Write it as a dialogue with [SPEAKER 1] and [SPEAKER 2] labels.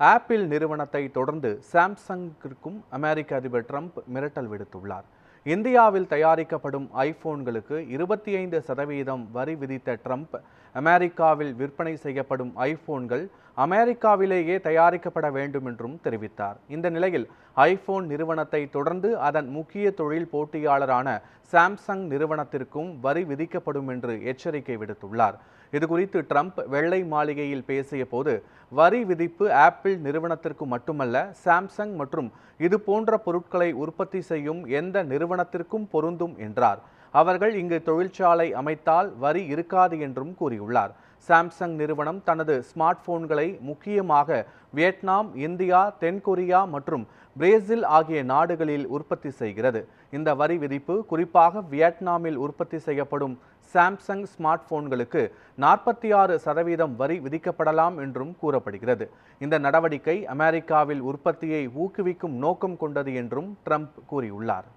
[SPEAKER 1] Apple நிறுவனத்தை தொடர்ந்து சாம்சங்கிற்கும் அமெரிக்க அதிபர் ட்ரம்ப் மிரட்டல் விடுத்துள்ளார். இந்தியாவில் தயாரிக்கப்படும் ஐபோன்களுக்கு 25% வரி விதித்த ட்ரம்ப், அமெரிக்காவில் விற்பனை செய்யப்படும் ஐபோன்கள் அமெரிக்காவிலேயே தயாரிக்கப்பட வேண்டும் என்றும் தெரிவித்தார். இந்த நிலையில் ஐபோன் நிறுவனத்தை தொடர்ந்து அதன் முக்கிய தொழில் போட்டியாளரான சாம்சங் நிறுவனத்திற்கும் வரி விதிக்கப்படும் என்று எச்சரிக்கை விடுத்துள்ளார். இதுகுறித்து ட்ரம்ப் வெள்ளை மாளிகையில் பேசிய போது, வரி விதிப்பு ஆப்பிள் நிறுவனத்திற்கு மட்டுமல்ல, சாம்சங் மற்றும் இது போன்ற பொருட்களை உற்பத்தி செய்யும் எந்த நிறுவனத்திற்கும் பொருந்தும் என்றார். அவர்கள் இங்கு தொழிற்சாலை அமைத்தால் வரி இருக்காது என்றும் கூறியுள்ளார். சாம்சங் நிறுவனம் தனது ஸ்மார்ட் போன்களை முக்கியமாக வியட்நாம், இந்தியா, தென்கொரியா மற்றும் பிரேசில் ஆகிய நாடுகளில் உற்பத்தி செய்கிறது. இந்த வரி விதிப்பு குறிப்பாக வியட்நாமில் உற்பத்தி செய்யப்படும் சாம்சங் ஸ்மார்ட் போன்களுக்கு 46% வரி விதிக்கப்படலாம் என்றும் கூறப்படுகிறது. இந்த நடவடிக்கை அமெரிக்காவில் உற்பத்தியை ஊக்குவிக்கும் நோக்கம் கொண்டது என்றும் ட்ரம்ப் கூறியுள்ளார்.